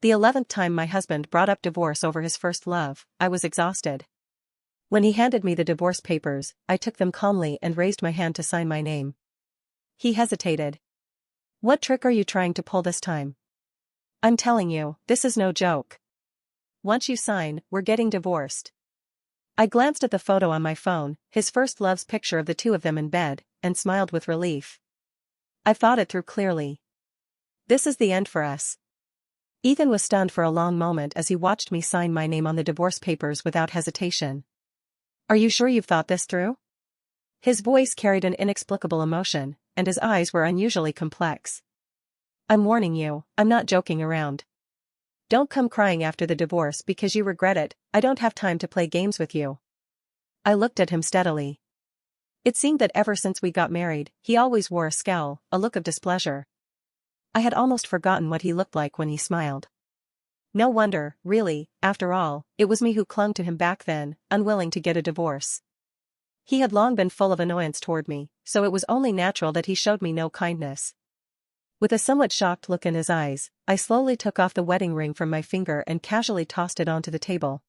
The 11th time my husband brought up divorce over his first love, I was exhausted. When he handed me the divorce papers, I took them calmly and raised my hand to sign my name. He hesitated. "What trick are you trying to pull this time? I'm telling you, this is no joke. Once you sign, we're getting divorced." I glanced at the photo on my phone, his first love's picture of the two of them in bed, and smiled with relief. I thought it through clearly. This is the end for us. Ethan was stunned for a long moment as he watched me sign my name on the divorce papers without hesitation. "Are you sure you've thought this through?" His voice carried an inexplicable emotion, and his eyes were unusually complex. "I'm warning you, I'm not joking around. Don't come crying after the divorce because you regret it. I don't have time to play games with you." I looked at him steadily. It seemed that ever since we got married, he always wore a scowl, a look of displeasure. I had almost forgotten what he looked like when he smiled. No wonder, really, after all, it was me who clung to him back then, unwilling to get a divorce. He had long been full of annoyance toward me, so it was only natural that he showed me no kindness. With a somewhat shocked look in his eyes, I slowly took off the wedding ring from my finger and casually tossed it onto the table.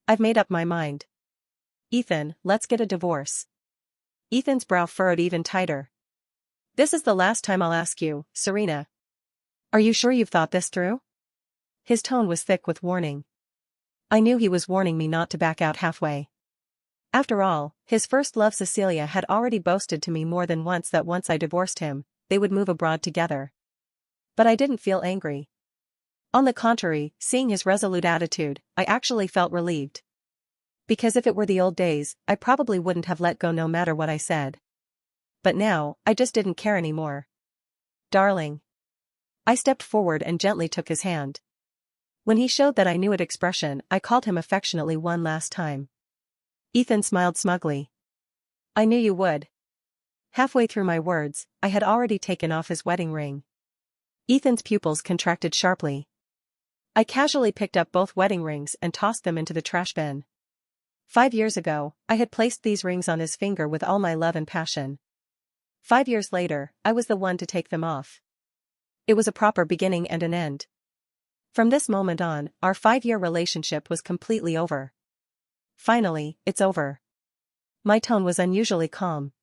"I've made up my mind. Ethan, let's get a divorce." Ethan's brow furrowed even tighter. "This is the last time I'll ask you, Serena. Are you sure you've thought this through?" His tone was thick with warning. I knew he was warning me not to back out halfway. After all, his first love Cecilia had already boasted to me more than once that once I divorced him, they would move abroad together. But I didn't feel angry. On the contrary, seeing his resolute attitude, I actually felt relieved. Because if it were the old days, I probably wouldn't have let go no matter what I said. But now, I just didn't care anymore. "Darling." I stepped forward and gently took his hand. When he showed that I knew it expression, I called him affectionately one last time. Ethan smiled smugly. "I knew you would." Halfway through my words, I had already taken off his wedding ring. Ethan's pupils contracted sharply. I casually picked up both wedding rings and tossed them into the trash bin. 5 years ago, I had placed these rings on his finger with all my love and passion. 5 years later, I was the one to take them off. It was a proper beginning and an end. From this moment on, our 5-year relationship was completely over. Finally, it's over. My tone was unusually calm.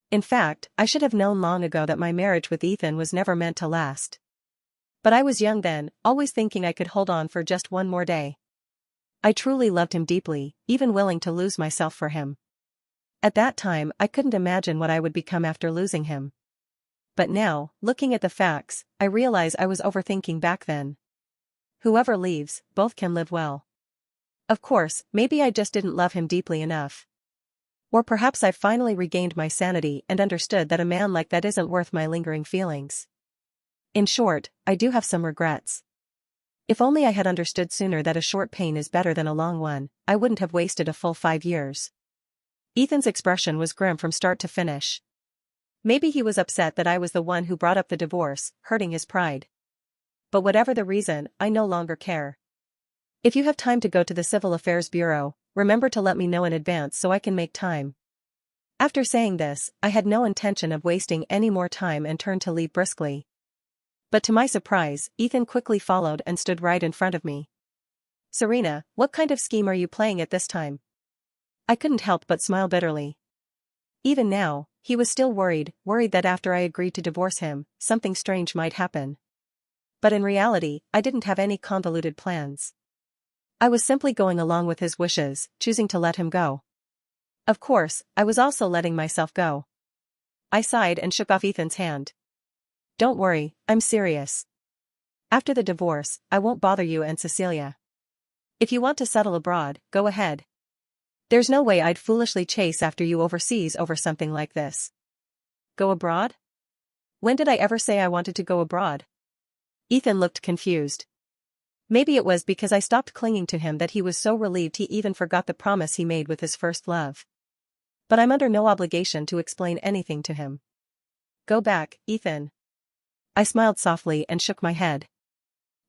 In fact, I should have known long ago that my marriage with Ethan was never meant to last. But I was young then, always thinking I could hold on for just one more day. I truly loved him deeply, even willing to lose myself for him. At that time, I couldn't imagine what I would become after losing him. But now, looking at the facts, I realize I was overthinking back then. Whoever leaves, both can live well. Of course, maybe I just didn't love him deeply enough. Or perhaps I finally regained my sanity and understood that a man like that isn't worth my lingering feelings. In short, I do have some regrets. If only I had understood sooner that a short pain is better than a long one, I wouldn't have wasted a full 5 years. Ethan's expression was grim from start to finish. Maybe he was upset that I was the one who brought up the divorce, hurting his pride. But whatever the reason, I no longer care. If you have time to go to the Civil Affairs Bureau, remember to let me know in advance so I can make time. After saying this, I had no intention of wasting any more time and turned to leave briskly. But to my surprise, Ethan quickly followed and stood right in front of me. "Serena, what kind of scheme are you playing at this time?" I couldn't help but smile bitterly. Even now, he was still worried that after I agreed to divorce him, something strange might happen. But in reality, I didn't have any convoluted plans. I was simply going along with his wishes, choosing to let him go. Of course, I was also letting myself go. I sighed and shook off Ethan's hand. "Don't worry, I'm serious. After the divorce, I won't bother you and Cecilia. If you want to settle abroad, go ahead. There's no way I'd foolishly chase after you overseas over something like this." "Go abroad? When did I ever say I wanted to go abroad?" Ethan looked confused. Maybe it was because I stopped clinging to him that he was so relieved he even forgot the promise he made with his first love. But I'm under no obligation to explain anything to him. "Go back, Ethan." I smiled softly and shook my head.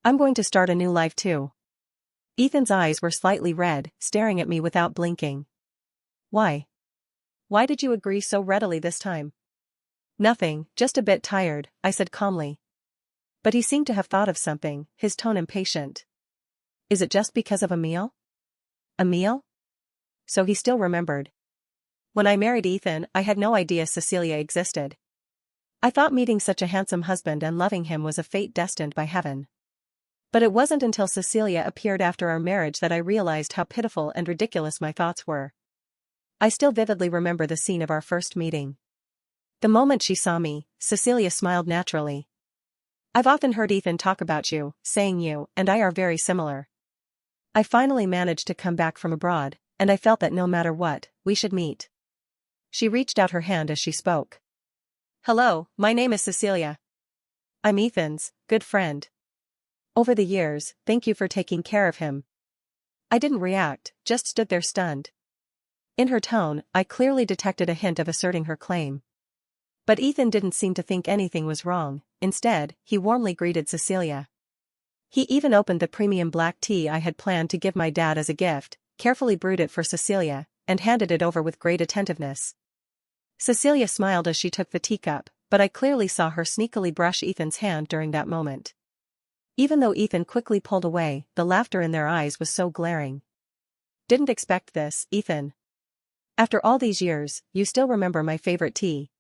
"I'm going to start a new life too." Ethan's eyes were slightly red, staring at me without blinking. "Why? Why did you agree so readily this time?" "Nothing, just a bit tired," I said calmly. But he seemed to have thought of something, his tone impatient. Is it just because of a meal? A meal? So he still remembered. When I married Ethan, I had no idea Cecilia existed. I thought meeting such a handsome husband and loving him was a fate destined by heaven. But it wasn't until Cecilia appeared after our marriage that I realized how pitiful and ridiculous my thoughts were. I still vividly remember the scene of our first meeting. The moment she saw me, Cecilia smiled naturally. I've often heard Ethan talk about you, saying you and I are very similar. I finally managed to come back from abroad, and I felt that no matter what, we should meet. She reached out her hand as she spoke. Hello, my name is Cecilia. I'm Ethan's good friend. Over the years, thank you for taking care of him. I didn't react, just stood there stunned. In her tone, I clearly detected a hint of asserting her claim. But Ethan didn't seem to think anything was wrong. Instead, he warmly greeted Cecilia. He even opened the premium black tea I had planned to give my dad as a gift, carefully brewed it for Cecilia, and handed it over with great attentiveness. Cecilia smiled as she took the teacup, but I clearly saw her sneakily brush Ethan's hand during that moment. Even though Ethan quickly pulled away, the laughter in their eyes was so glaring. Didn't expect this, Ethan. After all these years, you still remember my favorite tea.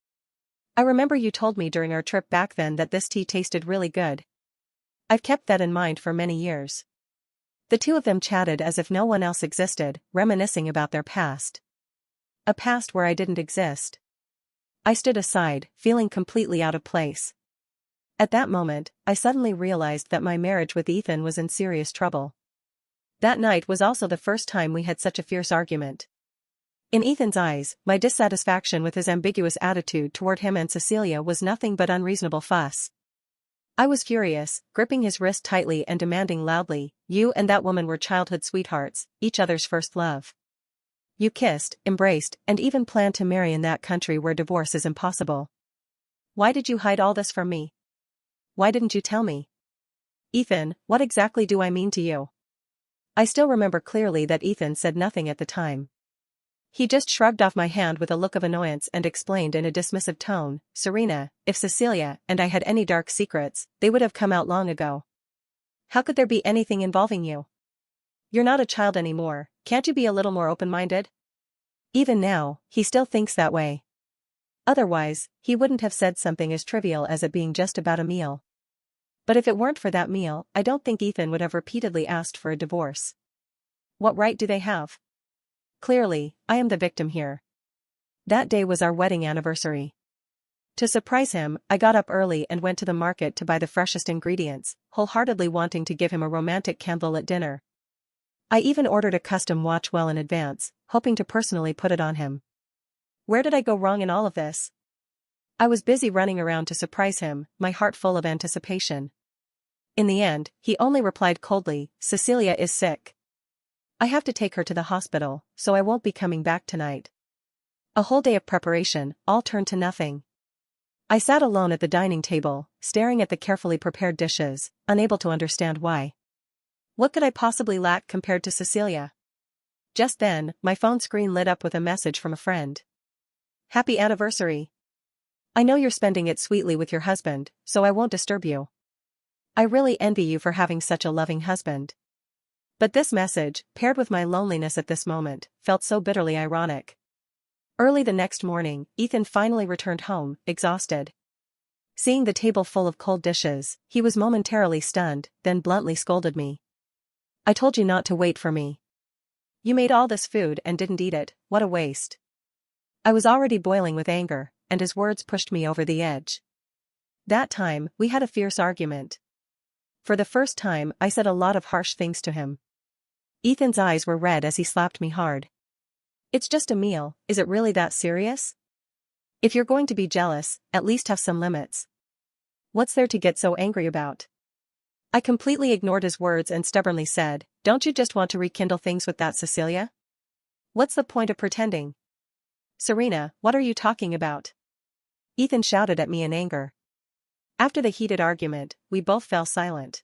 I remember you told me during our trip back then that this tea tasted really good. I've kept that in mind for many years. The two of them chatted as if no one else existed, reminiscing about their past. A past where I didn't exist. I stood aside, feeling completely out of place. At that moment, I suddenly realized that my marriage with Ethan was in serious trouble. That night was also the first time we had such a fierce argument. In Ethan's eyes, my dissatisfaction with his ambiguous attitude toward him and Cecilia was nothing but unreasonable fuss. I was furious, gripping his wrist tightly and demanding loudly, you and that woman were childhood sweethearts, each other's first love. You kissed, embraced, and even planned to marry in that country where divorce is impossible. Why did you hide all this from me? Why didn't you tell me? Ethan, what exactly do I mean to you? I still remember clearly that Ethan said nothing at the time. He just shrugged off my hand with a look of annoyance and explained in a dismissive tone, Serena, if Cecilia and I had any dark secrets, they would have come out long ago. How could there be anything involving you? You're not a child anymore, can't you be a little more open-minded? Even now, he still thinks that way. Otherwise, he wouldn't have said something as trivial as it being just about a meal. But if it weren't for that meal, I don't think Ethan would have repeatedly asked for a divorce. What right do they have? Clearly, I am the victim here. That day was our wedding anniversary. To surprise him, I got up early and went to the market to buy the freshest ingredients, wholeheartedly wanting to give him a romantic candlelit dinner. I even ordered a custom watch well in advance, hoping to personally put it on him. Where did I go wrong in all of this? I was busy running around to surprise him, my heart full of anticipation. In the end, he only replied coldly, Cecilia is sick. I have to take her to the hospital, so I won't be coming back tonight. A whole day of preparation, all turned to nothing. I sat alone at the dining table, staring at the carefully prepared dishes, unable to understand why. What could I possibly lack compared to Cecilia? Just then, my phone screen lit up with a message from a friend. Happy anniversary. I know you're spending it sweetly with your husband, so I won't disturb you. I really envy you for having such a loving husband. But this message, paired with my loneliness at this moment, felt so bitterly ironic. Early the next morning, Ethan finally returned home, exhausted. Seeing the table full of cold dishes, he was momentarily stunned, then bluntly scolded me. I told you not to wait for me. You made all this food and didn't eat it, what a waste. I was already boiling with anger, and his words pushed me over the edge. That time, we had a fierce argument. For the first time, I said a lot of harsh things to him. Ethan's eyes were red as he slapped me hard. It's just a meal, is it really that serious? If you're going to be jealous, at least have some limits. What's there to get so angry about? I completely ignored his words and stubbornly said, don't you just want to rekindle things with that Cecilia? What's the point of pretending? Serena, what are you talking about? Ethan shouted at me in anger. After the heated argument, we both fell silent.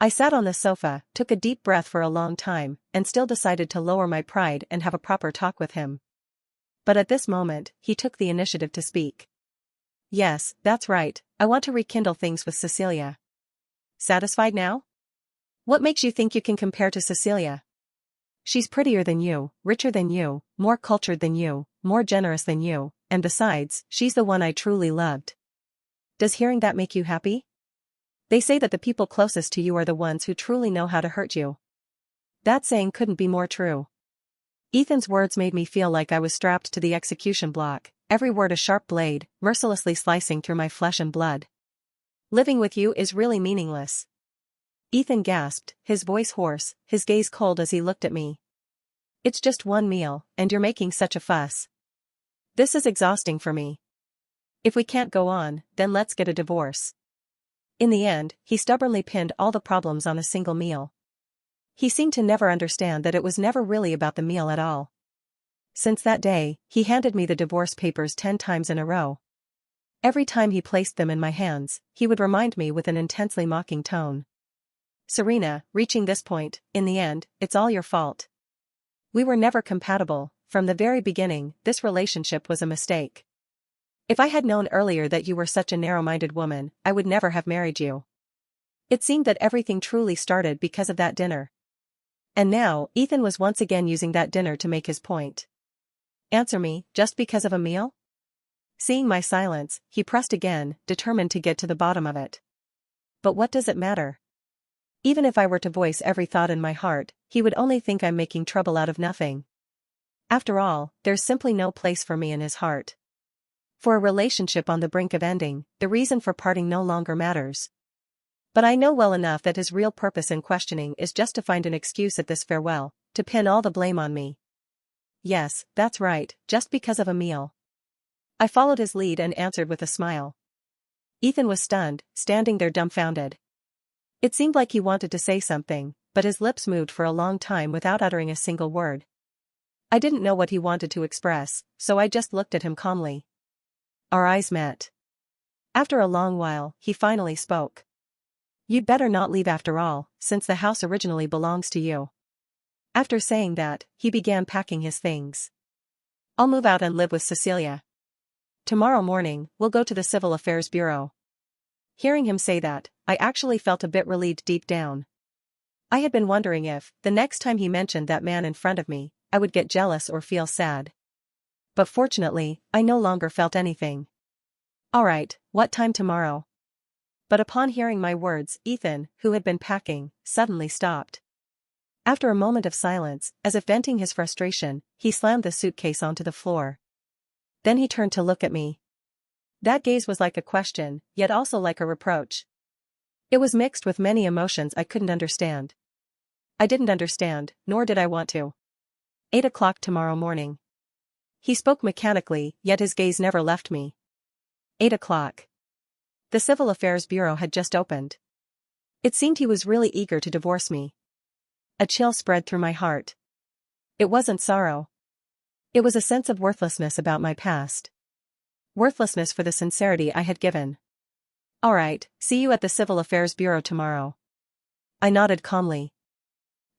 I sat on the sofa, took a deep breath for a long time, and still decided to lower my pride and have a proper talk with him. But at this moment, he took the initiative to speak. Yes, that's right, I want to rekindle things with Cecilia. Satisfied now? What makes you think you can compare to Cecilia? She's prettier than you, richer than you, more cultured than you, more generous than you, and besides, she's the one I truly loved. Does hearing that make you happy? They say that the people closest to you are the ones who truly know how to hurt you. That saying couldn't be more true. Ethan's words made me feel like I was strapped to the execution block, every word a sharp blade, mercilessly slicing through my flesh and blood. Living with you is really meaningless. Ethan gasped, his voice hoarse, his gaze cold as he looked at me. It's just one meal, and you're making such a fuss. This is exhausting for me. If we can't go on, then let's get a divorce. In the end, he stubbornly pinned all the problems on a single meal. He seemed to never understand that it was never really about the meal at all. Since that day, he handed me the divorce papers 10 times in a row. Every time he placed them in my hands, he would remind me with an intensely mocking tone. Serena, reaching this point, in the end, it's all your fault. We were never compatible, from the very beginning, this relationship was a mistake. If I had known earlier that you were such a narrow-minded woman, I would never have married you. It seemed that everything truly started because of that dinner. And now, Ethan was once again using that dinner to make his point. Answer me, just because of a meal? Seeing my silence, he pressed again, determined to get to the bottom of it. But what does it matter? Even if I were to voice every thought in my heart, he would only think I'm making trouble out of nothing. After all, there's simply no place for me in his heart. For a relationship on the brink of ending, the reason for parting no longer matters. But I know well enough that his real purpose in questioning is just to find an excuse at this farewell, to pin all the blame on me. Yes, that's right, just because of a meal. I followed his lead and answered with a smile. Ethan was stunned, standing there dumbfounded. It seemed like he wanted to say something, but his lips moved for a long time without uttering a single word. I didn't know what he wanted to express, so I just looked at him calmly. Our eyes met. After a long while, he finally spoke. You'd better not leave after all, since the house originally belongs to you. After saying that, he began packing his things. I'll move out and live with Cecilia. Tomorrow morning, we'll go to the Civil Affairs Bureau. Hearing him say that, I actually felt a bit relieved deep down. I had been wondering if, the next time he mentioned that man in front of me, I would get jealous or feel sad. But fortunately, I no longer felt anything. All right, what time tomorrow? But upon hearing my words, Ethan, who had been packing, suddenly stopped. After a moment of silence, as if venting his frustration, he slammed the suitcase onto the floor. Then he turned to look at me. That gaze was like a question, yet also like a reproach. It was mixed with many emotions I couldn't understand. I didn't understand, nor did I want to. 8 o'clock tomorrow morning. He spoke mechanically, yet his gaze never left me. 8 o'clock. The Civil Affairs Bureau had just opened. It seemed he was really eager to divorce me. A chill spread through my heart. It wasn't sorrow. It was a sense of worthlessness about my past. Worthlessness for the sincerity I had given. All right, see you at the Civil Affairs Bureau tomorrow. I nodded calmly.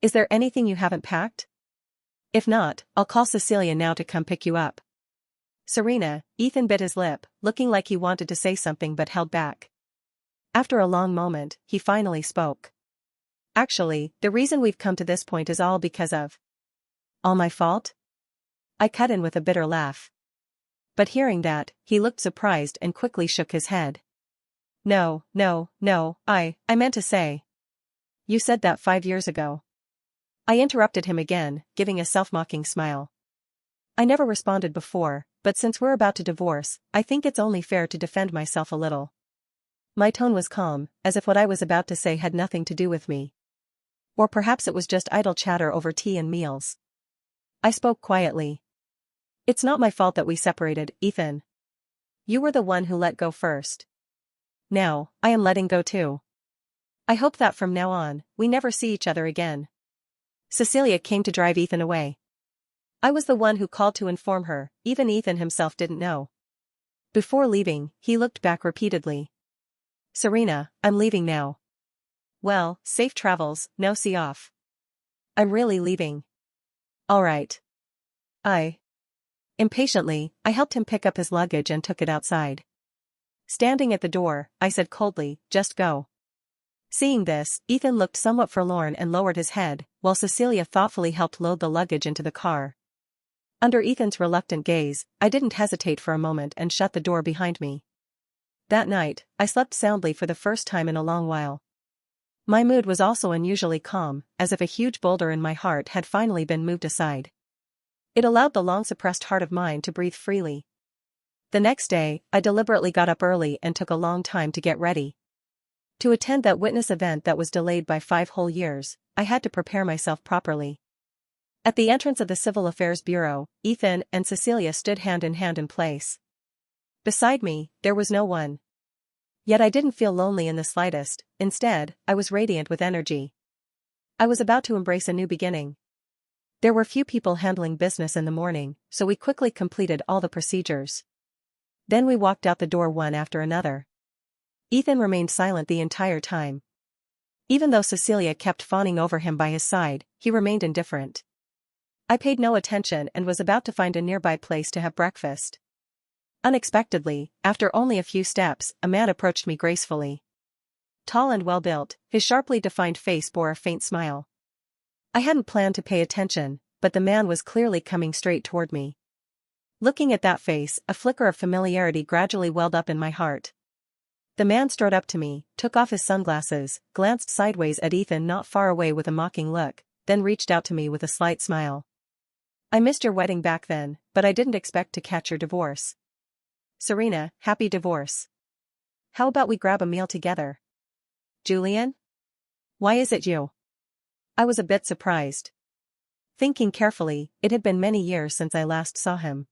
Is there anything you haven't packed? If not, I'll call Cecilia now to come pick you up. Serena, Ethan bit his lip, looking like he wanted to say something but held back. After a long moment, he finally spoke. Actually, the reason we've come to this point is all because of... All my fault? I cut in with a bitter laugh. But hearing that, he looked surprised and quickly shook his head. No, I meant to say. You said that 5 years ago. I interrupted him again, giving a self-mocking smile. I never responded before, but since we're about to divorce, I think it's only fair to defend myself a little. My tone was calm, as if what I was about to say had nothing to do with me. Or perhaps it was just idle chatter over tea and meals. I spoke quietly. It's not my fault that we separated, Ethan. You were the one who let go first. Now, I am letting go too. I hope that from now on, we never see each other again. Cecilia came to drive Ethan away. I was the one who called to inform her, even Ethan himself didn't know. Before leaving, he looked back repeatedly. Serena, I'm leaving now. Well, safe travels, no see off. I'm really leaving. All right. Impatiently, I helped him pick up his luggage and took it outside. Standing at the door, I said coldly, just go. Seeing this, Ethan looked somewhat forlorn and lowered his head, while Cecilia thoughtfully helped load the luggage into the car. Under Ethan's reluctant gaze, I didn't hesitate for a moment and shut the door behind me. That night, I slept soundly for the first time in a long while. My mood was also unusually calm, as if a huge boulder in my heart had finally been moved aside. It allowed the long-suppressed heart of mine to breathe freely. The next day, I deliberately got up early and took a long time to get ready. To attend that witness event that was delayed by 5 whole years, I had to prepare myself properly. At the entrance of the Civil Affairs Bureau, Ethan and Cecilia stood hand in hand in place. Beside me, there was no one. Yet I didn't feel lonely in the slightest. Instead, I was radiant with energy. I was about to embrace a new beginning. There were few people handling business in the morning, so we quickly completed all the procedures. Then we walked out the door one after another. Ethan remained silent the entire time. Even though Cecilia kept fawning over him by his side, he remained indifferent. I paid no attention and was about to find a nearby place to have breakfast. Unexpectedly, after only a few steps, a man approached me gracefully. Tall and well-built, his sharply defined face bore a faint smile. I hadn't planned to pay attention, but the man was clearly coming straight toward me. Looking at that face, a flicker of familiarity gradually welled up in my heart. The man strode up to me, took off his sunglasses, glanced sideways at Ethan not far away with a mocking look, then reached out to me with a slight smile. "I missed your wedding back then, but I didn't expect to catch your divorce. Serena, happy divorce. How about we grab a meal together?" "Julian? Why is it you?" I was a bit surprised. Thinking carefully, it had been many years since I last saw him.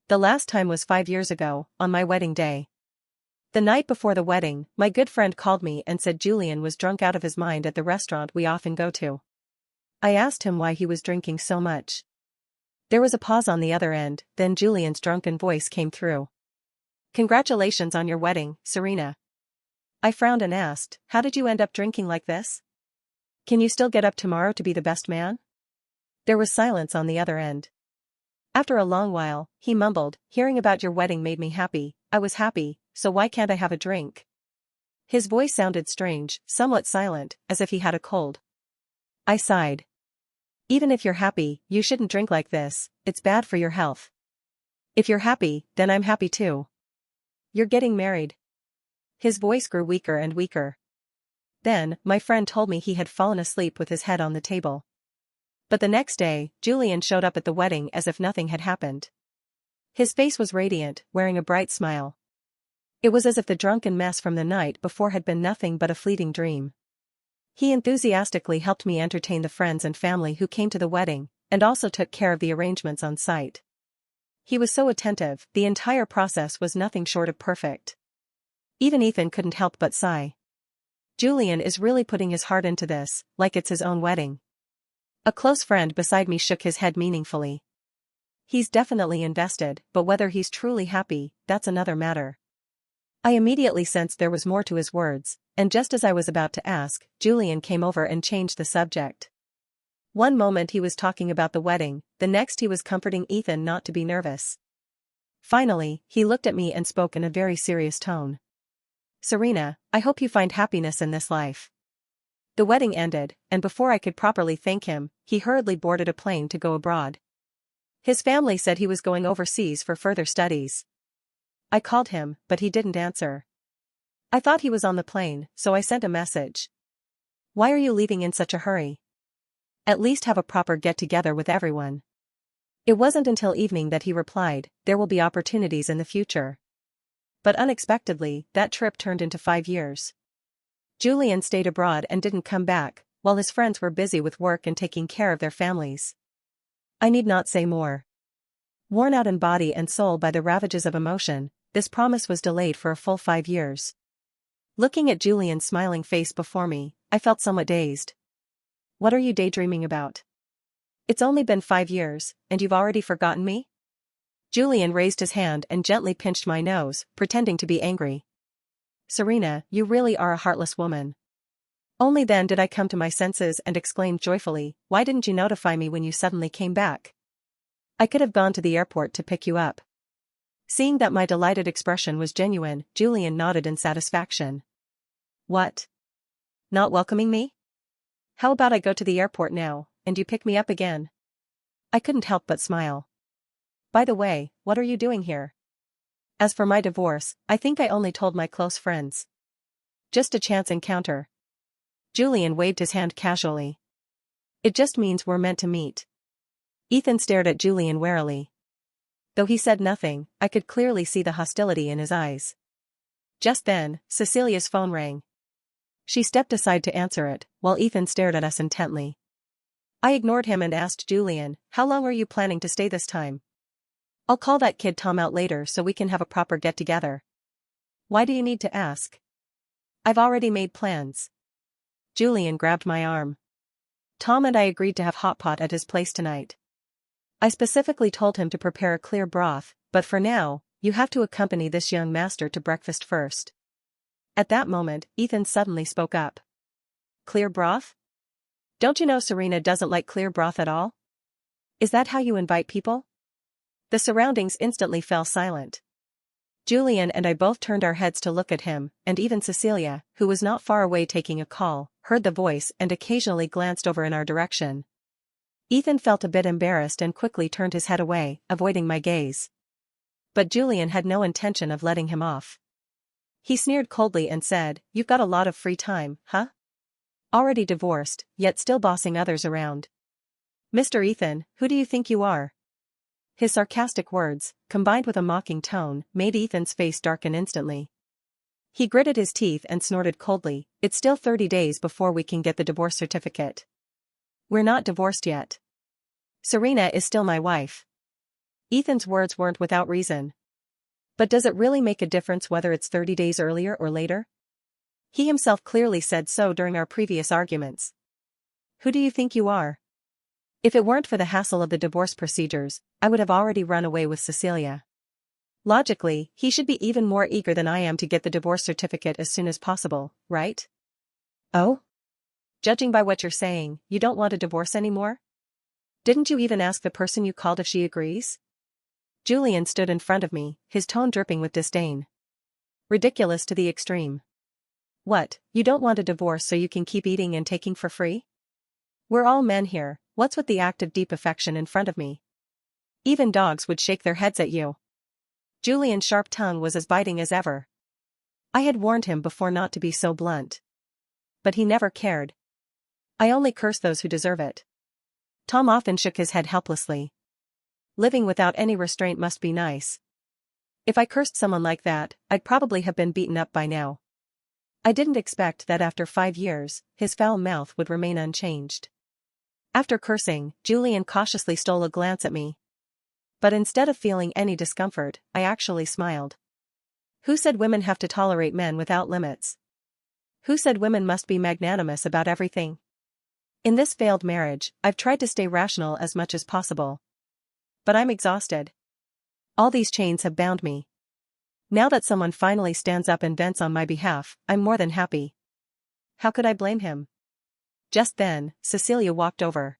The last time was 5 years ago, on my wedding day. The night before the wedding, my good friend called me and said Julian was drunk out of his mind at the restaurant we often go to. I asked him why he was drinking so much. There was a pause on the other end, then Julian's drunken voice came through. "Congratulations on your wedding, Serena." I frowned and asked, "How did you end up drinking like this? Can you still get up tomorrow to be the best man?" There was silence on the other end. After a long while, he mumbled, "Hearing about your wedding made me happy. I was happy, so why can't I have a drink?" His voice sounded strange, somewhat silent, as if he had a cold. I sighed. "Even if you're happy, you shouldn't drink like this, it's bad for your health." "If you're happy, then I'm happy too. You're getting married." His voice grew weaker and weaker. Then, my friend told me he had fallen asleep with his head on the table. But the next day, Julian showed up at the wedding as if nothing had happened. His face was radiant, wearing a bright smile. It was as if the drunken mess from the night before had been nothing but a fleeting dream. He enthusiastically helped me entertain the friends and family who came to the wedding, and also took care of the arrangements on site. He was so attentive, the entire process was nothing short of perfect. Even Ethan couldn't help but sigh. Julian is really putting his heart into this, like it's his own wedding. A close friend beside me shook his head meaningfully. He's definitely invested, but whether he's truly happy, that's another matter. I immediately sensed there was more to his words, and just as I was about to ask, Julian came over and changed the subject. One moment he was talking about the wedding, the next he was comforting Ethan not to be nervous. Finally, he looked at me and spoke in a very serious tone. "Serena, I hope you find happiness in this life." The wedding ended, and before I could properly thank him, he hurriedly boarded a plane to go abroad. His family said he was going overseas for further studies. I called him, but he didn't answer. I thought he was on the plane, so I sent a message. "Why are you leaving in such a hurry? At least have a proper get-together with everyone." It wasn't until evening that he replied, "There will be opportunities in the future." But unexpectedly, that trip turned into 5 years. Julian stayed abroad and didn't come back, while his friends were busy with work and taking care of their families. I need not say more. Worn out in body and soul by the ravages of emotion, this promise was delayed for a full 5 years. Looking at Julian's smiling face before me, I felt somewhat dazed. "What are you daydreaming about? It's only been 5 years, and you've already forgotten me?" Julian raised his hand and gently pinched my nose, pretending to be angry. "Serena, you really are a heartless woman." Only then did I come to my senses and exclaimed joyfully, "Why didn't you notify me when you suddenly came back? I could have gone to the airport to pick you up." Seeing that my delighted expression was genuine, Julian nodded in satisfaction. "What? Not welcoming me? How about I go to the airport now, and you pick me up again? I couldn't help but smile. By the way, what are you doing here? As for my divorce, I think I only told my close friends. Just a chance encounter. Julian waved his hand casually. It just means we're meant to meet. Ethan stared at Julian warily. Though he said nothing, I could clearly see the hostility in his eyes. Just then, Cecilia's phone rang. She stepped aside to answer it, while Ethan stared at us intently. I ignored him and asked Julian, "How long are you planning to stay this time?" "I'll call that kid Tom out later so we can have a proper get-together." "Why do you need to ask?" "I've already made plans." Julian grabbed my arm. "Tom and I agreed to have hot pot at his place tonight. I specifically told him to prepare a clear broth, but for now, you have to accompany this young master to breakfast first." At that moment, Ethan suddenly spoke up. "Clear broth? Don't you know Serena doesn't like clear broth at all? Is that how you invite people?" The surroundings instantly fell silent. Julian and I both turned our heads to look at him, and even Cecilia, who was not far away taking a call, heard the voice and occasionally glanced over in our direction. Ethan felt a bit embarrassed and quickly turned his head away, avoiding my gaze. But Julian had no intention of letting him off. He sneered coldly and said, "You've got a lot of free time, huh? Already divorced, yet still bossing others around. Mr. Ethan, who do you think you are?" His sarcastic words, combined with a mocking tone, made Ethan's face darken instantly. He gritted his teeth and snorted coldly, "It's still 30 days before we can get the divorce certificate. We're not divorced yet. Serena is still my wife." Ethan's words weren't without reason. But does it really make a difference whether it's 30 days earlier or later? He himself clearly said so during our previous arguments. "Who do you think you are?" If it weren't for the hassle of the divorce procedures, I would have already run away with Cecilia. Logically, he should be even more eager than I am to get the divorce certificate as soon as possible, right? "Oh? Judging by what you're saying, you don't want a divorce anymore? Didn't you even ask the person you called if she agrees?" Julian stood in front of me, his tone dripping with disdain. Ridiculous to the extreme. "What, you don't want a divorce so you can keep eating and taking for free? We're all men here, what's with the act of deep affection in front of me? Even dogs would shake their heads at you." Julian's sharp tongue was as biting as ever. I had warned him before not to be so blunt. But he never cared. "I only curse those who deserve it." Tom often shook his head helplessly. "Living without any restraint must be nice. If I cursed someone like that, I'd probably have been beaten up by now." I didn't expect that after 5 years, his foul mouth would remain unchanged. After cursing, Julian cautiously stole a glance at me. But instead of feeling any discomfort, I actually smiled. Who said women have to tolerate men without limits? Who said women must be magnanimous about everything? In this failed marriage, I've tried to stay rational as much as possible. But I'm exhausted. All these chains have bound me. Now that someone finally stands up and vents on my behalf, I'm more than happy. How could I blame him? Just then, Cecilia walked over.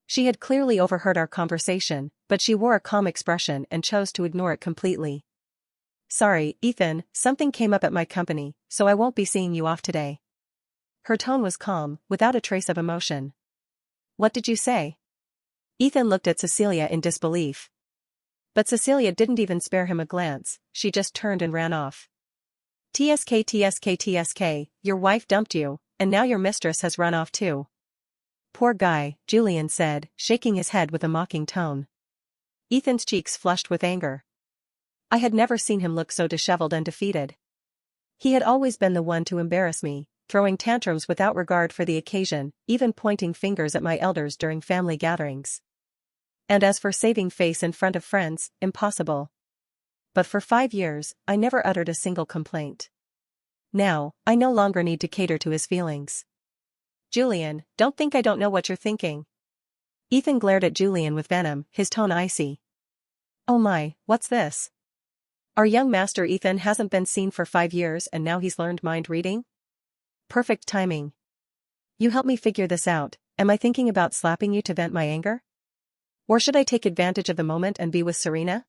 She had clearly overheard our conversation, but she wore a calm expression and chose to ignore it completely. "Sorry, Ethan, something came up at my company, so I won't be seeing you off today." Her tone was calm, without a trace of emotion. "What did you say?" Ethan looked at Cecilia in disbelief. But Cecilia didn't even spare him a glance, she just turned and ran off. TSK, your wife dumped you, and now your mistress has run off too." "Poor guy," Julian said, shaking his head with a mocking tone. Ethan's cheeks flushed with anger. I had never seen him look so disheveled and defeated. He had always been the one to embarrass me, throwing tantrums without regard for the occasion, even pointing fingers at my elders during family gatherings. And as for saving face in front of friends, impossible. But for 5 years, I never uttered a single complaint. Now, I no longer need to cater to his feelings. "Julian, don't think I don't know what you're thinking." Ethan glared at Julian with venom, his tone icy. "Oh my, what's this? Our young master Ethan hasn't been seen for 5 years and now he's learned mind reading? Perfect timing. You help me figure this out, am I thinking about slapping you to vent my anger? Or should I take advantage of the moment and be with Serena?"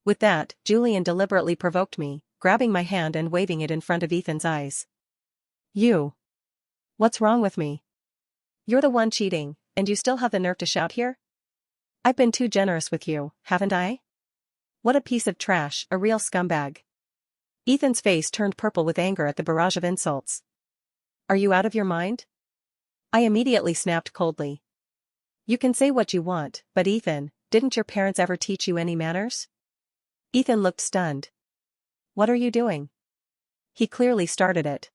With that, Julian deliberately provoked me, grabbing my hand and waving it in front of Ethan's eyes. "You. What's wrong with me? You're the one cheating, and you still have the nerve to shout here? I've been too generous with you, haven't I? What a piece of trash, a real scumbag. Ethan's face turned purple with anger at the barrage of insults. Are you out of your mind? I immediately snapped coldly. You can say what you want, but Ethan, didn't your parents ever teach you any manners? Ethan looked stunned. What are you doing? He clearly started it.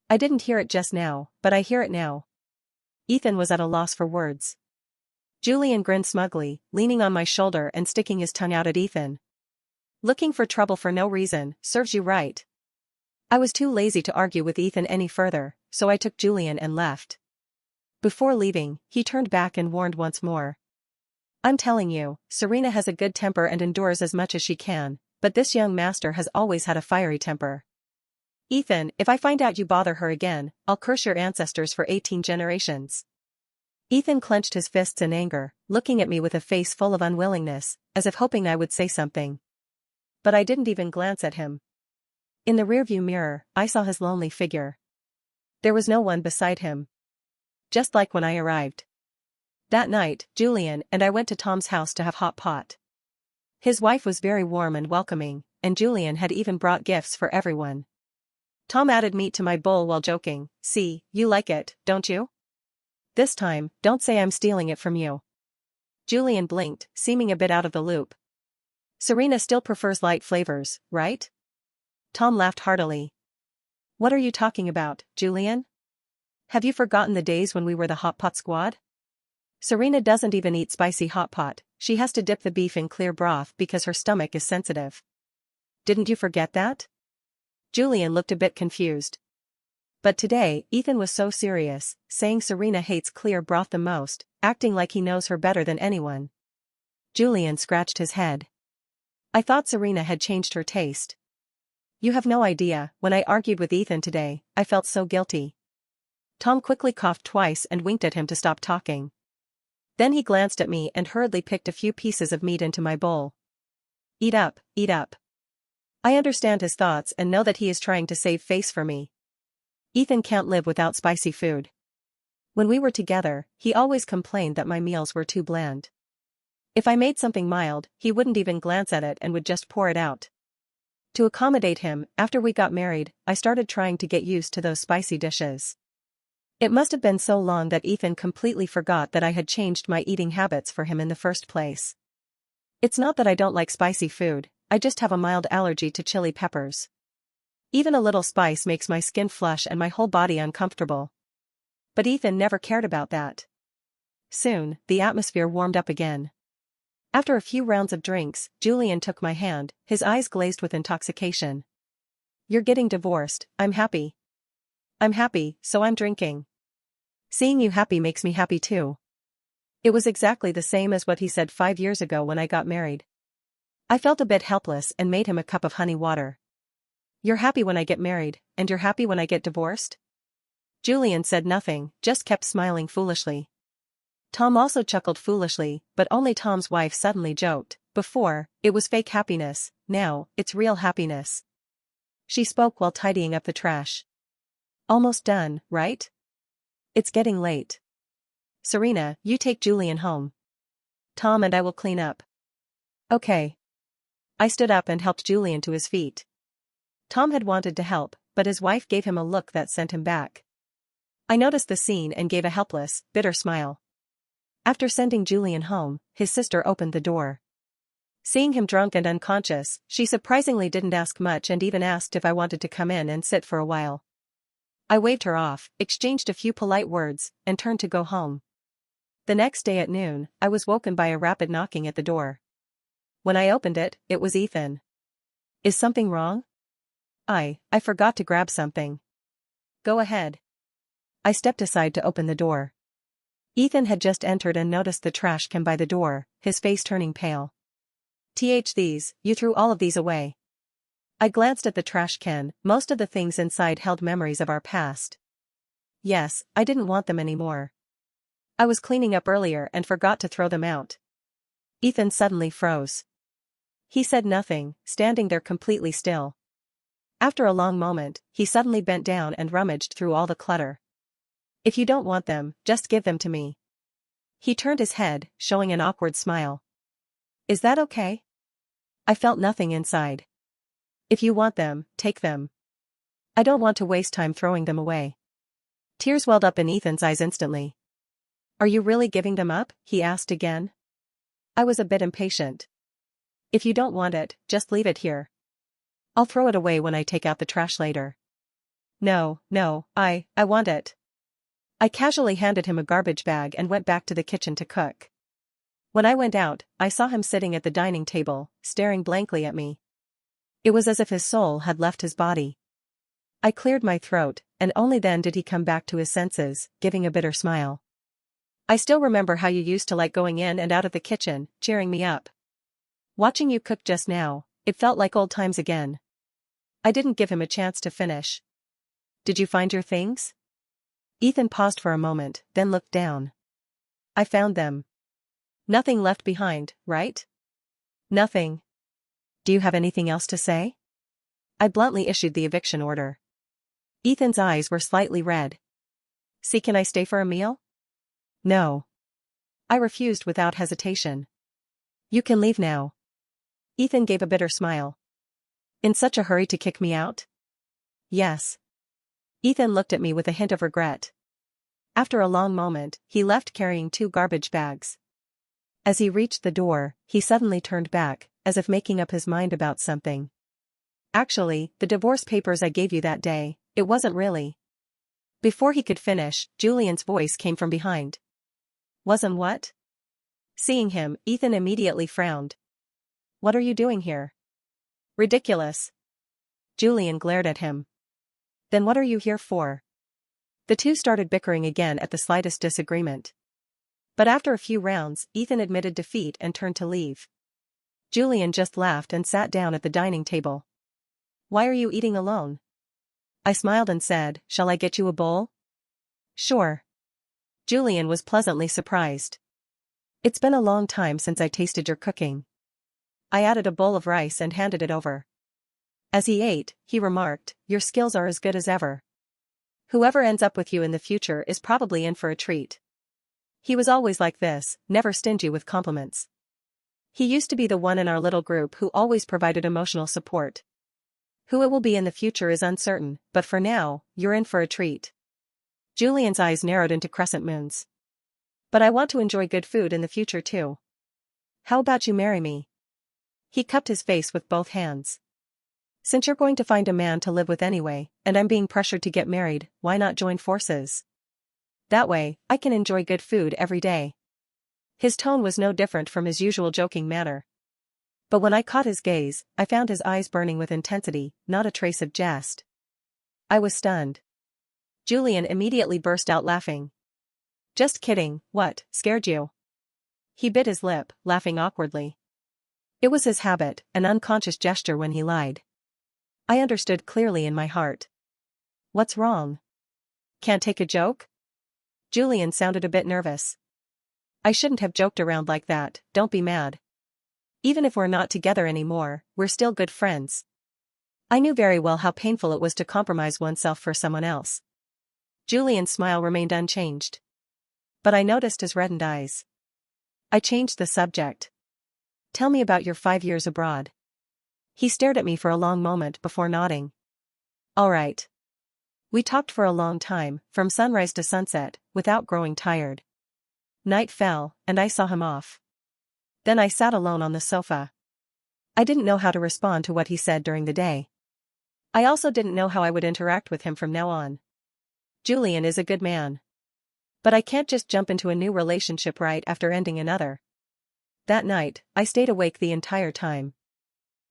I didn't hear it just now, but I hear it now. Ethan was at a loss for words. Julian grinned smugly, leaning on my shoulder and sticking his tongue out at Ethan. Looking for trouble for no reason, serves you right. I was too lazy to argue with Ethan any further, so I took Julian and left. Before leaving, he turned back and warned once more. I'm telling you, Serena has a good temper and endures as much as she can, but this young master has always had a fiery temper. Ethan, if I find out you bother her again, I'll curse your ancestors for 18 generations. Ethan clenched his fists in anger, looking at me with a face full of unwillingness, as if hoping I would say something. But I didn't even glance at him. In the rearview mirror, I saw his lonely figure. There was no one beside him. Just like when I arrived. That night, Julian and I went to Tom's house to have hot pot. His wife was very warm and welcoming, and Julian had even brought gifts for everyone. Tom added meat to my bowl while joking, "See, you like it, don't you? This time, don't say I'm stealing it from you." Julian blinked, seeming a bit out of the loop. Serena still prefers light flavors, right? Tom laughed heartily. What are you talking about, Julian? Have you forgotten the days when we were the hot pot squad? Serena doesn't even eat spicy hot pot, she has to dip the beef in clear broth because her stomach is sensitive. Didn't you forget that? Julian looked a bit confused. But today, Ethan was so serious, saying Serena hates clear broth the most, acting like he knows her better than anyone. Julian scratched his head. I thought Serena had changed her taste. You have no idea, when I argued with Ethan today, I felt so guilty. Tom quickly coughed twice and winked at him to stop talking. Then he glanced at me and hurriedly picked a few pieces of meat into my bowl. Eat up, eat up. I understand his thoughts and know that he is trying to save face for me. Ethan can't live without spicy food. When we were together, he always complained that my meals were too bland. If I made something mild, he wouldn't even glance at it and would just pour it out. To accommodate him, after we got married, I started trying to get used to those spicy dishes. It must have been so long that Ethan completely forgot that I had changed my eating habits for him in the first place. It's not that I don't like spicy food, I just have a mild allergy to chili peppers. Even a little spice makes my skin flush and my whole body uncomfortable. But Ethan never cared about that. Soon, the atmosphere warmed up again. After a few rounds of drinks, Julian took my hand, his eyes glazed with intoxication. You're getting divorced, I'm happy. I'm happy, so I'm drinking. Seeing you happy makes me happy too. It was exactly the same as what he said 5 years ago when I got married. I felt a bit helpless and made him a cup of honey water. You're happy when I get married, and you're happy when I get divorced? Julian said nothing, just kept smiling foolishly. Tom also chuckled foolishly, but only Tom's wife suddenly joked, before, it was fake happiness, now, it's real happiness. She spoke while tidying up the trash. Almost done, right? It's getting late. Serena, you take Julian home. Tom and I will clean up. Okay. I stood up and helped Julian to his feet. Tom had wanted to help, but his wife gave him a look that sent him back. I noticed the scene and gave a helpless, bitter smile. After sending Julian home, his sister opened the door. Seeing him drunk and unconscious, she surprisingly didn't ask much and even asked if I wanted to come in and sit for a while. I waved her off, exchanged a few polite words, and turned to go home. The next day at noon, I was woken by a rapid knocking at the door. When I opened it, it was Ethan. Is something wrong? I forgot to grab something. Go ahead. I stepped aside to open the door. Ethan had just entered and noticed the trash can by the door, his face turning pale. You threw all of these away. I glanced at the trash can, most of the things inside held memories of our past. Yes, I didn't want them anymore. I was cleaning up earlier and forgot to throw them out. Ethan suddenly froze. He said nothing, standing there completely still. After a long moment, he suddenly bent down and rummaged through all the clutter. If you don't want them, just give them to me. He turned his head, showing an awkward smile. Is that okay? I felt nothing inside. If you want them, take them. I don't want to waste time throwing them away. Tears welled up in Ethan's eyes instantly. Are you really giving them up? He asked again. I was a bit impatient. If you don't want it, just leave it here. I'll throw it away when I take out the trash later. No, I want it. I casually handed him a garbage bag and went back to the kitchen to cook. When I went out, I saw him sitting at the dining table, staring blankly at me. It was as if his soul had left his body. I cleared my throat, and only then did he come back to his senses, giving a bitter smile. I still remember how you used to like going in and out of the kitchen, cheering me up. Watching you cook just now, it felt like old times again. I didn't give him a chance to finish. Did you find your things? Ethan paused for a moment, then looked down. I found them. Nothing left behind, right? Nothing. Do you have anything else to say? I bluntly issued the eviction order. Ethan's eyes were slightly red. See, can I stay for a meal? No. I refused without hesitation. You can leave now. Ethan gave a bitter smile. In such a hurry to kick me out? Yes. Ethan looked at me with a hint of regret. After a long moment, he left carrying 2 garbage bags. As he reached the door, he suddenly turned back, as if making up his mind about something. Actually, the divorce papers I gave you that day, it wasn't really. Before he could finish, Julian's voice came from behind. Wasn't what? Seeing him, Ethan immediately frowned. What are you doing here? Ridiculous. Julian glared at him. Then what are you here for? The two started bickering again at the slightest disagreement. But after a few rounds, Ethan admitted defeat and turned to leave. Julian just laughed and sat down at the dining table. Why are you eating alone? I smiled and said, shall I get you a bowl? Sure. Julian was pleasantly surprised. It's been a long time since I tasted your cooking. I added a bowl of rice and handed it over. As he ate, he remarked, your skills are as good as ever. Whoever ends up with you in the future is probably in for a treat. He was always like this, never stingy with compliments. He used to be the one in our little group who always provided emotional support. Who it will be in the future is uncertain, but for now, you're in for a treat. Julian's eyes narrowed into crescent moons. But I want to enjoy good food in the future too. How about you marry me? He cupped his face with both hands. Since you're going to find a man to live with anyway, and I'm being pressured to get married, why not join forces? That way, I can enjoy good food every day. His tone was no different from his usual joking manner. But when I caught his gaze, I found his eyes burning with intensity, not a trace of jest. I was stunned. Julian immediately burst out laughing. Just kidding, what, scared you? He bit his lip, laughing awkwardly. It was his habit, an unconscious gesture when he lied. I understood clearly in my heart. What's wrong? Can't take a joke? Julian sounded a bit nervous. I shouldn't have joked around like that, don't be mad. Even if we're not together anymore, we're still good friends. I knew very well how painful it was to compromise oneself for someone else. Julian's smile remained unchanged. But I noticed his reddened eyes. I changed the subject. Tell me about your 5 years abroad. He stared at me for a long moment before nodding. All right. We talked for a long time, from sunrise to sunset, without growing tired. Night fell, and I saw him off. Then I sat alone on the sofa. I didn't know how to respond to what he said during the day. I also didn't know how I would interact with him from now on. Julian is a good man. But I can't just jump into a new relationship right after ending another. That night, I stayed awake the entire time.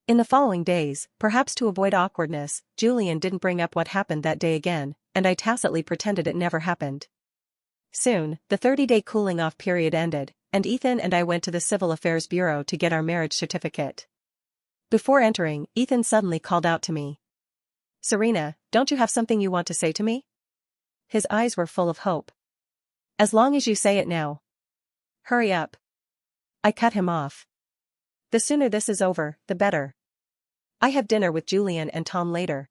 In the following days, perhaps to avoid awkwardness, Julian didn't bring up what happened that day again, and I tacitly pretended it never happened. Soon, the 30-day cooling-off period ended, and Ethan and I went to the Civil Affairs Bureau to get our marriage certificate. Before entering, Ethan suddenly called out to me. Serena, don't you have something you want to say to me? His eyes were full of hope. As long as you say it now. Hurry up. I cut him off. The sooner this is over, the better. I have dinner with Julian and Tom later.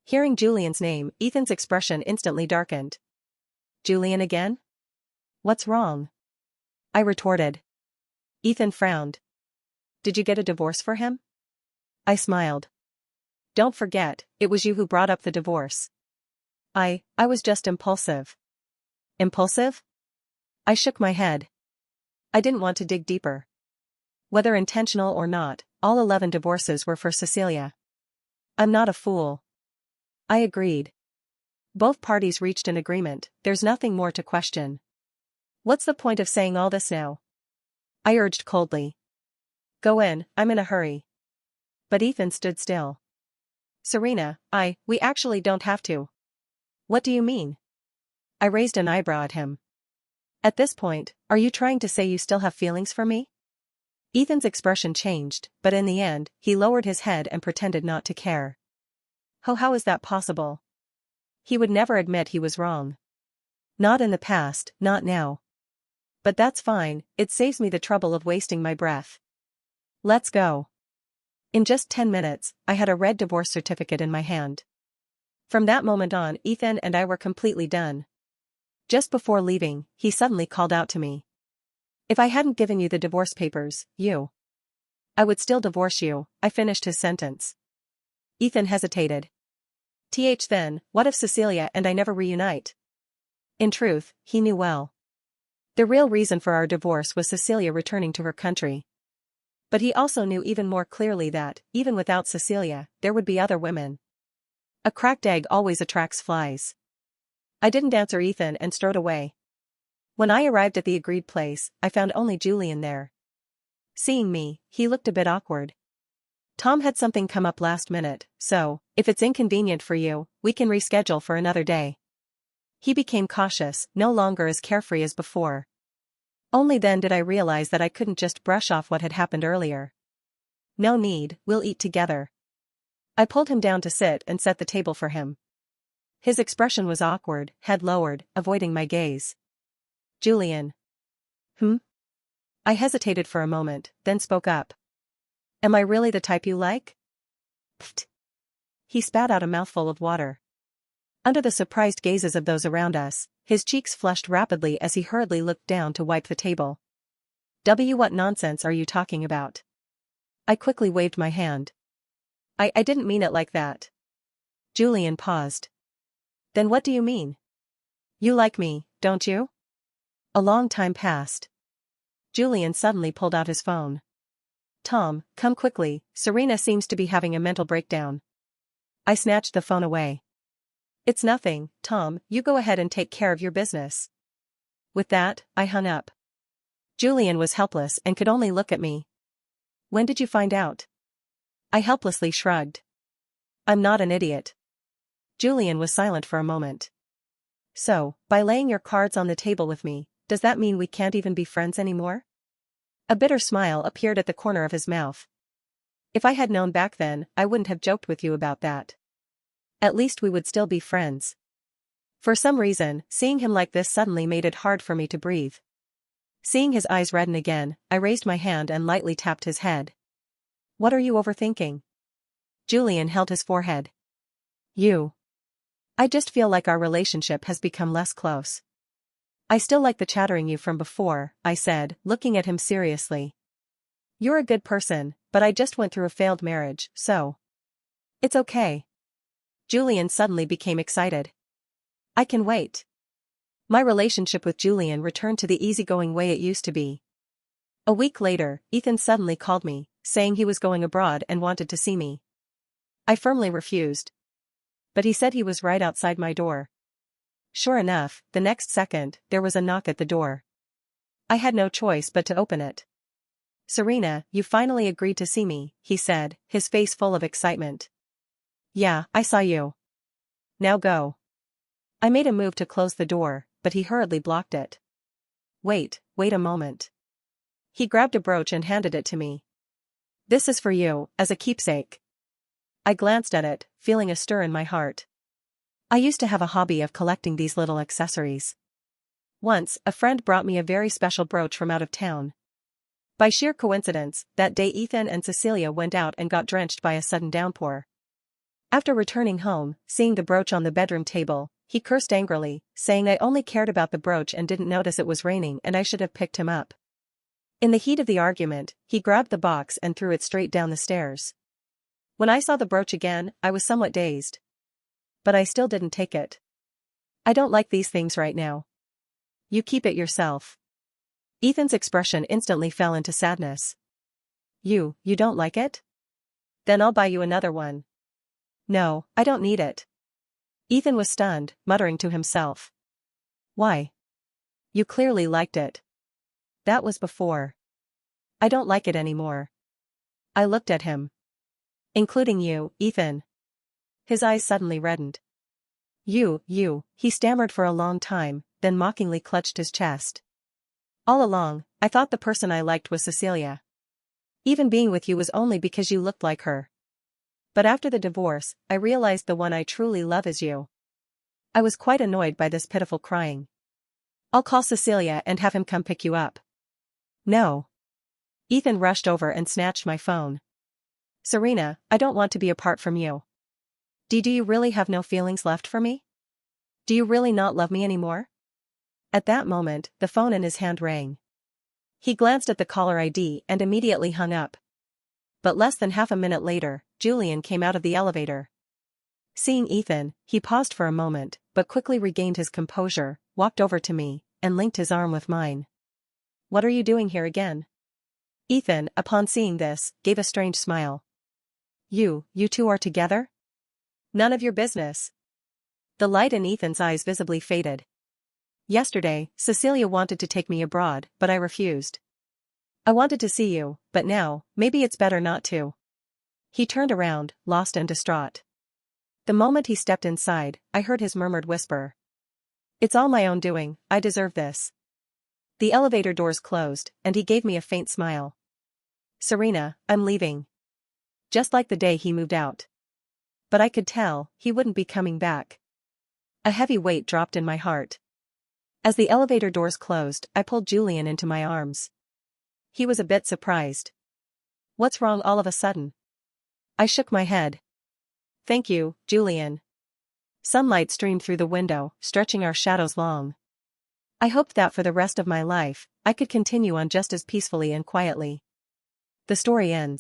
Hearing Julian's name, Ethan's expression instantly darkened. Julian again? What's wrong? I retorted. Ethan frowned. Did you get a divorce for him? I smiled. Don't forget, it was you who brought up the divorce. I was just impulsive. Impulsive? I shook my head. I didn't want to dig deeper. Whether intentional or not, all 11 divorces were for Cecilia. I'm not a fool. I agreed. Both parties reached an agreement, there's nothing more to question. What's the point of saying all this now? I urged coldly. Go in, I'm in a hurry. But Ethan stood still. Serena, we actually don't have to. What do you mean? I raised an eyebrow at him. At this point, are you trying to say you still have feelings for me? Ethan's expression changed, but in the end, he lowered his head and pretended not to care. Oh, how is that possible? He would never admit he was wrong. Not in the past, not now. But that's fine, it saves me the trouble of wasting my breath. Let's go. In just 10 minutes, I had a red divorce certificate in my hand. From that moment on, Ethan and I were completely done. Just before leaving, he suddenly called out to me. If I hadn't given you the divorce papers, I would still divorce you, I finished his sentence. Ethan hesitated. Then, what if Cecilia and I never reunite? In truth, he knew well. The real reason for our divorce was Cecilia returning to her country. But he also knew even more clearly that, even without Cecilia, there would be other women. A cracked egg always attracts flies. I didn't answer Ethan and strode away. When I arrived at the agreed place, I found only Julian there. Seeing me, he looked a bit awkward. Tom had something come up last minute, so, if it's inconvenient for you, we can reschedule for another day. He became cautious, no longer as carefree as before. Only then did I realize that I couldn't just brush off what had happened earlier. No need, we'll eat together. I pulled him down to sit and set the table for him. His expression was awkward, head lowered, avoiding my gaze. Julian. I hesitated for a moment, then spoke up. Am I really the type you like? Pfft. He spat out a mouthful of water. Under the surprised gazes of those around us, his cheeks flushed rapidly as he hurriedly looked down to wipe the table. What nonsense are you talking about? I quickly waved my hand. I didn't mean it like that. Julian paused. Then what do you mean? You like me, don't you? A long time passed. Julian suddenly pulled out his phone. Tom, come quickly, Serena seems to be having a mental breakdown. I snatched the phone away. It's nothing, Tom, you go ahead and take care of your business. With that, I hung up. Julian was helpless and could only look at me. When did you find out? I helplessly shrugged. I'm not an idiot. Julian was silent for a moment. So, by laying your cards on the table with me, does that mean we can't even be friends anymore? A bitter smile appeared at the corner of his mouth. If I had known back then, I wouldn't have joked with you about that. At least we would still be friends. For some reason, seeing him like this suddenly made it hard for me to breathe. Seeing his eyes redden again, I raised my hand and lightly tapped his head. What are you overthinking? Julian held his forehead. I just feel like our relationship has become less close. I still like the chattering you from before, I said, looking at him seriously. You're a good person, but I just went through a failed marriage, so. It's okay. Julian suddenly became excited. I can wait. My relationship with Julian returned to the easygoing way it used to be. A week later, Ethan suddenly called me, saying he was going abroad and wanted to see me. I firmly refused. But he said he was right outside my door. Sure enough, the next second, there was a knock at the door. I had no choice but to open it. Serena, you finally agreed to see me, he said, his face full of excitement. Yeah, I saw you. Now go. I made a move to close the door, but he hurriedly blocked it. Wait a moment. He grabbed a brooch and handed it to me. This is for you, as a keepsake. I glanced at it, feeling a stir in my heart. I used to have a hobby of collecting these little accessories. Once, a friend brought me a very special brooch from out of town. By sheer coincidence, that day Ethan and Cecilia went out and got drenched by a sudden downpour. After returning home, seeing the brooch on the bedroom table, He cursed angrily, saying I only cared about the brooch and didn't notice it was raining and I should have picked him up. In the heat of the argument, he grabbed the box and threw it straight down the stairs. When I saw the brooch again, I was somewhat dazed. But I still didn't take it. I don't like these things right now. You keep it yourself. Ethan's expression instantly fell into sadness. You don't like it? Then I'll buy you another one. No, I don't need it. Ethan was stunned, muttering to himself. Why? You clearly liked it. That was before. I don't like it anymore. I looked at him. Including you, Ethan. His eyes suddenly reddened. You, he stammered for a long time, then mockingly clutched his chest. All along, I thought the person I liked was Cecilia. Even being with you was only because you looked like her. But after the divorce, I realized the one I truly love is you. I was quite annoyed by this pitiful crying. I'll call Cecilia and have him come pick you up. No. Ethan rushed over and snatched my phone. Serena, I don't want to be apart from you. Do you really have no feelings left for me? Do you really not love me anymore? At that moment, the phone in his hand rang. He glanced at the caller ID and immediately hung up. But less than half a minute later, Julian came out of the elevator. Seeing Ethan, he paused for a moment, but quickly regained his composure, walked over to me, and linked his arm with mine. What are you doing here again? Ethan, upon seeing this, gave a strange smile. You two are together? None of your business. The light in Ethan's eyes visibly faded. Yesterday, Cecilia wanted to take me abroad, but I refused. I wanted to see you, but now, maybe it's better not to. He turned around, lost and distraught. The moment he stepped inside, I heard his murmured whisper. It's all my own doing, I deserve this. The elevator doors closed, and he gave me a faint smile. Serena, I'm leaving. Just like the day he moved out. But I could tell, he wouldn't be coming back. A heavy weight dropped in my heart. As the elevator doors closed, I pulled Julian into my arms. He was a bit surprised. What's wrong all of a sudden? I shook my head. Thank you, Julian. Sunlight streamed through the window, stretching our shadows long. I hoped that for the rest of my life, I could continue on just as peacefully and quietly. The story ends.